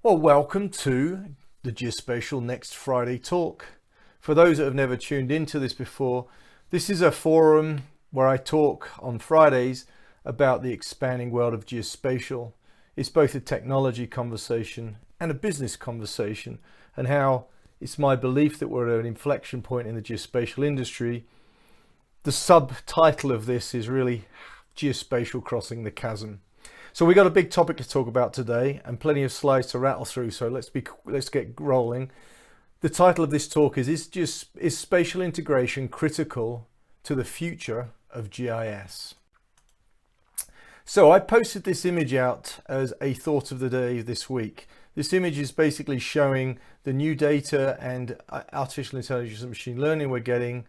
Well, welcome to the Spatial-Next Friday talk. For those that have never tuned into this before, this is a forum where I talk on Fridays about the expanding world of geospatial. It's both a technology conversation and a business conversation, and how it's my belief that we're at an inflection point in the geospatial industry. The subtitle of this is really Geospatial Crossing the Chasm. So we got a big topic to talk about today and plenty of slides to rattle through. So let's get rolling. The title of this talk is spatial integration critical to the future of GIS? So I posted this image out as a thought of the day this week. This image is basically showing the new data and artificial intelligence and machine learning we're getting,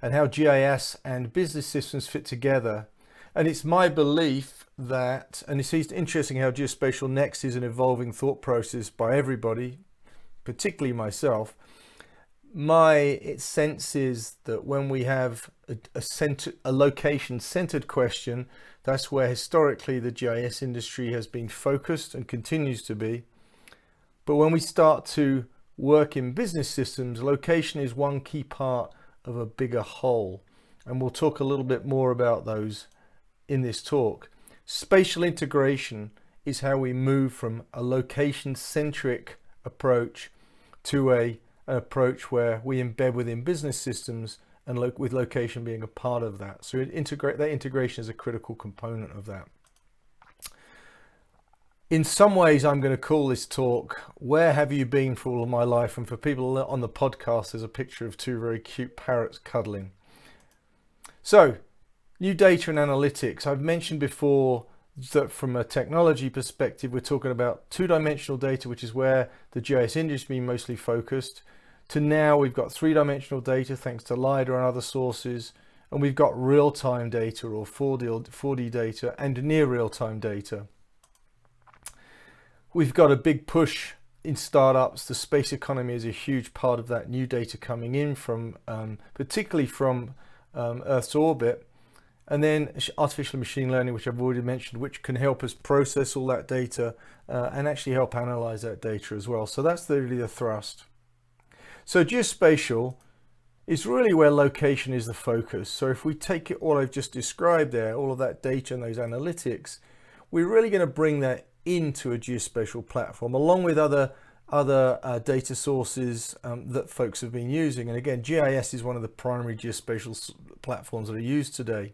and how GIS and business systems fit together. And it's my belief that, and it's interesting how Geospatial-Next is an evolving thought process by everybody, particularly myself. My sense is that when we have a location-centered question, that's where historically the GIS industry has been focused and continues to be. But when we start to work in business systems, location is one key part of a bigger whole. And we'll talk a little bit more about those in this talk. Spatial integration is how we move from a location-centric approach to an approach where we embed within business systems, and with location being a part of that. So that integration is a critical component of that. In some ways, I'm going to call this talk, Where Have You Been for All of My Life? And for people on the podcast, there's a picture of two very cute parrots cuddling. So, new data and analytics. I've mentioned before that from a technology perspective, we're talking about two-dimensional data, which is where the GIS industry has been mostly focused, to now we've got three-dimensional data thanks to LiDAR and other sources, and we've got real-time data or 4D data and near real-time data. We've got a big push in startups. The space economy is a huge part of that new data coming in from, particularly from Earth's orbit. And then artificial machine learning, which I've already mentioned, which can help us process all that data and actually help analyze that data as well. So that's really the thrust. So geospatial is really where location is the focus. So if we take it all I've just described there, all of that data and those analytics, we're really going to bring that into a geospatial platform, along with other data sources that folks have been using. And again, GIS is one of the primary geospatial platforms that are used today.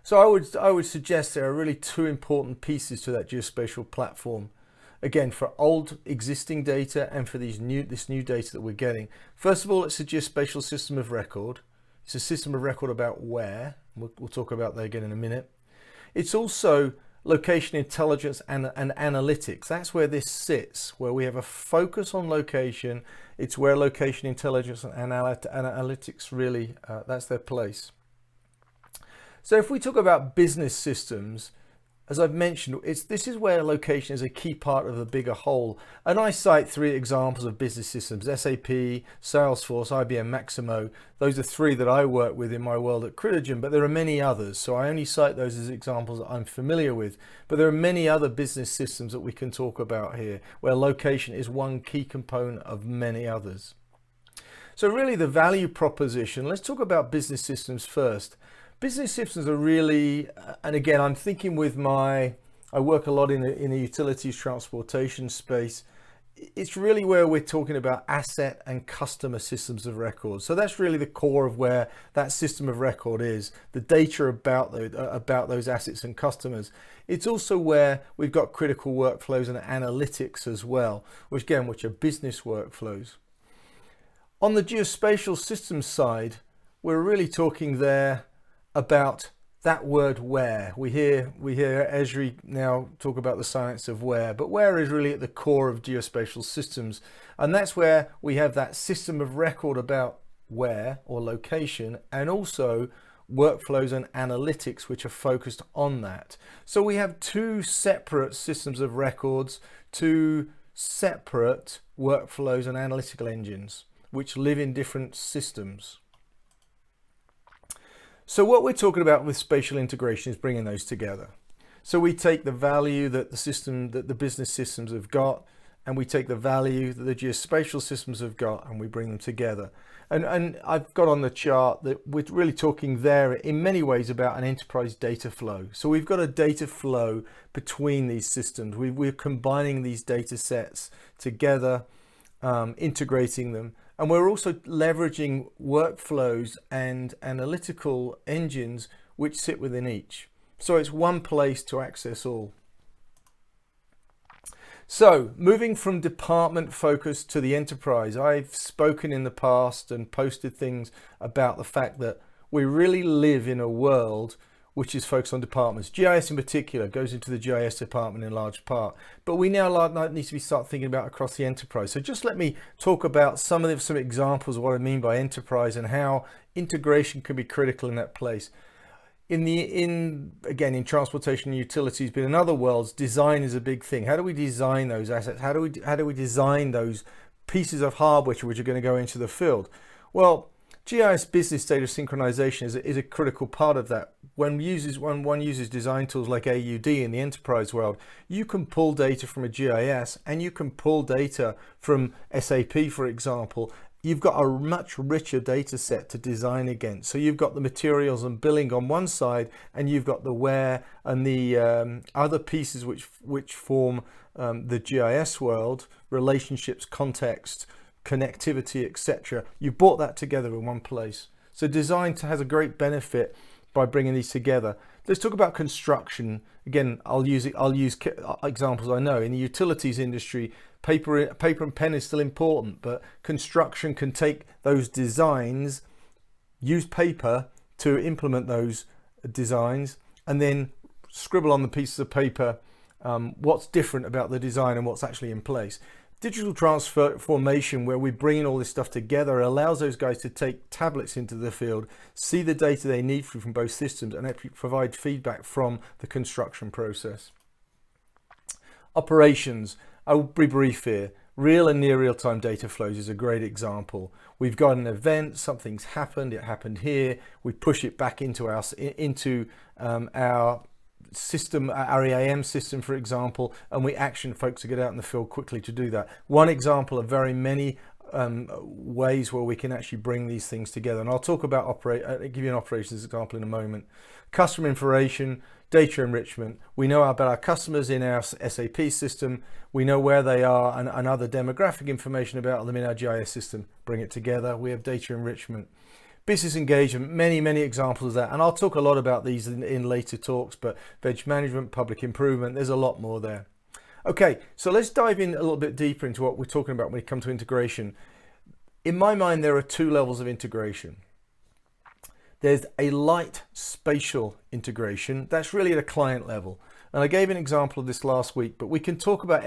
So I would suggest there are really two important pieces to that geospatial platform. Again, for old existing data and for this new data that we're getting. First of all, it's a geospatial system of record. It's a system of record about where. We'll talk about that again in a minute. It's also location intelligence and analytics. That's where this sits, where we have a focus on location. It's where location intelligence and analytics really, that's their place. So if we talk about business systems, as I've mentioned, this is where location is a key part of the bigger whole. And I cite three examples of business systems: SAP, Salesforce, IBM Maximo. Those are three that I work with in my world at 𝐒𝐫𝐢𝐻𝐚, but there are many others. So I only cite those as examples that I'm familiar with. But there are many other business systems that we can talk about here, where location is one key component of many others. So really the value proposition, let's talk about business systems first. Business systems are really, and again, I'm thinking with I work a lot in the utilities transportation space. It's really where we're talking about asset and customer systems of record. So that's really the core of where that system of record is, the data about those assets and customers. It's also where we've got critical workflows and analytics as well, which are business workflows. On the geospatial systems side, we're really talking there about that word where. We hear Esri now talk about the science of where, but where is really at the core of geospatial systems, and that's where we have that system of record about where or location, and also workflows and analytics which are focused on that. So we have two separate systems of records, two separate workflows and analytical engines which live in different systems. So what we're talking about with spatial integration is bringing those together. So we take the value that the business systems have got, and we take the value that the geospatial systems have got, and we bring them together. And I've got on the chart that we're really talking there in many ways about an enterprise data flow. So we've got a data flow between these systems. We're combining these data sets together, integrating them. And we're also leveraging workflows and analytical engines which sit within each. So it's one place to access all. So moving from department focus to the enterprise, I've spoken in the past and posted things about the fact that we really live in a world which is focused on departments. GIS in particular goes into the GIS department in large part, but we now need to start thinking about across the enterprise. So just let me talk about some examples of what I mean by enterprise and how integration can be critical in that place. In transportation and utilities, but in other worlds, design is a big thing. How do we design those assets? How do we design those pieces of hardware which are going to go into the field? Well, GIS business data synchronization is a critical part of that. When one uses design tools like AUD in the enterprise world, you can pull data from a GIS and you can pull data from SAP, for example. You've got a much richer data set to design against. So you've got the materials and billing on one side, and you've got the where and the other pieces which form the GIS world, relationships, context, connectivity, etc. You brought that together in one place. So design has a great benefit by bringing these together. Let's talk about construction. Again, I'll use examples I know. In the utilities industry, paper and pen is still important, but construction can take those designs, use paper to implement those designs, and then scribble on the pieces of paper what's different about the design and what's actually in place. Digital transformation, where we bring in all this stuff together, allows those guys to take tablets into the field, see the data they need from both systems, and actually provide feedback from the construction process. Operations, I'll be brief here. Real and near real-time data flows is a great example. We've got an event, something's happened, it happened here, we push it back into our system, our EAM system, for example, and we action folks to get out in the field quickly to do that. One example of very many ways where we can actually bring these things together. And I'll talk about give you an operations example in a moment. Customer information, data enrichment. We know about our customers in our SAP system. We know where they are and other demographic information about them in our GIS system. Bring it together. We have data enrichment. Business engagement, many examples of that. And I'll talk a lot about these in later talks, but veg management, public improvement, there's a lot more there. Okay, so let's dive in a little bit deeper into what we're talking about when it comes to integration. In my mind, there are two levels of integration. There's a light spatial integration. That's really at a client level. And I gave an example of this last week, but we can talk about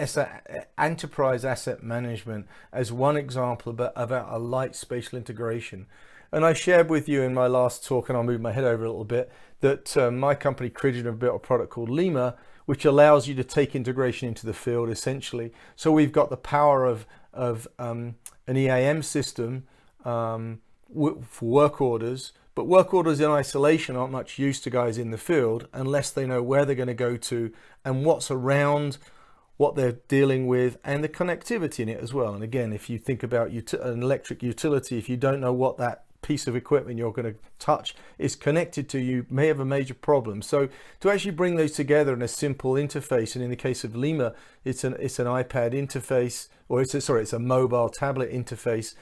enterprise asset management as one example about a light spatial integration. And I shared with you in my last talk, and I'll move my head over a little bit, that my company created a product called 𝐓𝐵𝐢, which allows you to take integration into the field essentially. So we've got the power of an EAM system for work orders, but work orders in isolation aren't much use to guys in the field unless they know where they're going to go to and what's around what they're dealing with and the connectivity in it as well. And again, if you think about an electric utility, if you don't know what that piece of equipment you're going to touch is connected to, you may have a major problem. So to actually bring those together in a simple interface, and in the case of 𝐓𝐵𝐢, it's an iPad interface, or it's a mobile tablet interface.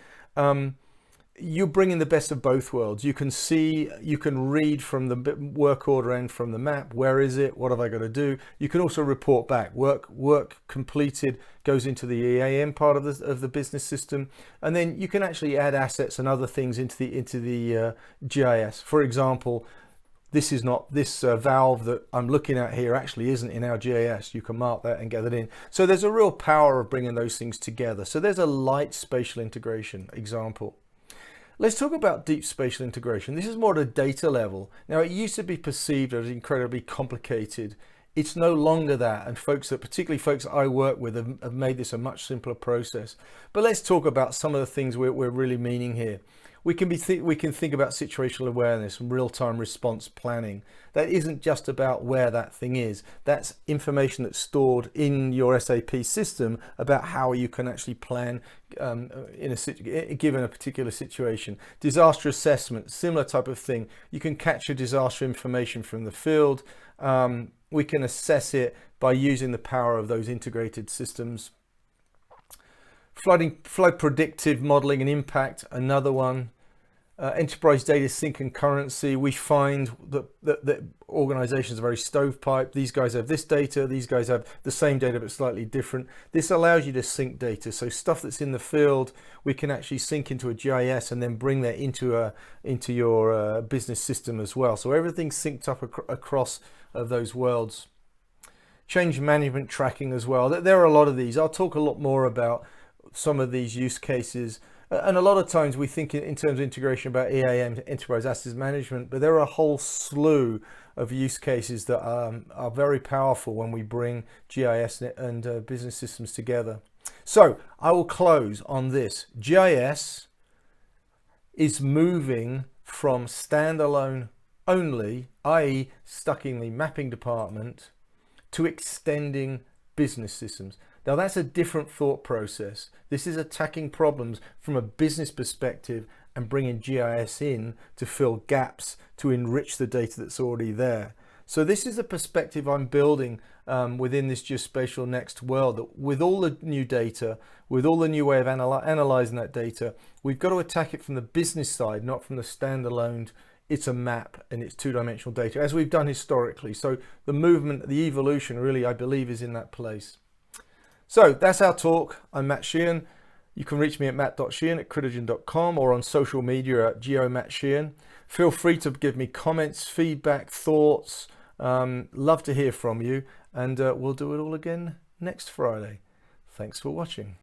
You're bringing the best of both worlds. You can see, you can read from the work order and from the map, where is it, what have I got to do. You can also report back, work completed goes into the EAM part of the business system, and then you can actually add assets and other things into the GIS. For example, this valve that I'm looking at here actually isn't in our GIS. You can mark that and get it in. So there's a real power of bringing those things together. So there's a light spatial integration example. Let's talk about deep spatial integration. This is more at a data level. Now, it used to be perceived as incredibly complicated It's no longer that, and particularly folks that I work with, have made this a much simpler process. But let's talk about some of the things we're really meaning here. We can think about situational awareness and real-time response planning. That isn't just about where that thing is. That's information that's stored in your SAP system about how you can actually plan given a particular situation. Disaster assessment, similar type of thing. You can capture disaster information from the field. We can assess it by using the power of those integrated systems. Flood predictive modeling and impact, another one. Enterprise data sync and currency. We find that organizations are very stovepipe. These guys have this data, these guys have the same data but slightly different. This allows you to sync data. So stuff that's in the field, we can actually sync into a GIS and then bring that into your business system as well. So everything's synced up across those worlds. Change management tracking as well. There are a lot of these. I'll talk a lot more about some of these use cases. And a lot of times we think in terms of integration about EAM, Enterprise Asset Management, but there are a whole slew of use cases that are very powerful when we bring GIS and business systems together. So I will close on this. GIS is moving from standalone only, i.e. stuck in the mapping department, to extending business systems. Now that's a different thought process. This is attacking problems from a business perspective and bringing GIS in to fill gaps, to enrich the data that's already there. So this is a perspective I'm building within this Spatial-Next world, that with all the new data, with all the new way of analyzing that data, we've got to attack it from the business side, not from the standalone, it's a map and it's two-dimensional data, as we've done historically. So the movement, the evolution really, I believe, is in that place. So that's our talk. I'm Matt Sheehan. You can reach me at matt.sheehan@critigen.com or on social media at @GeoMattSheehan. Feel free to give me comments, feedback, thoughts. Love to hear from you, and we'll do it all again next Friday. Thanks for watching.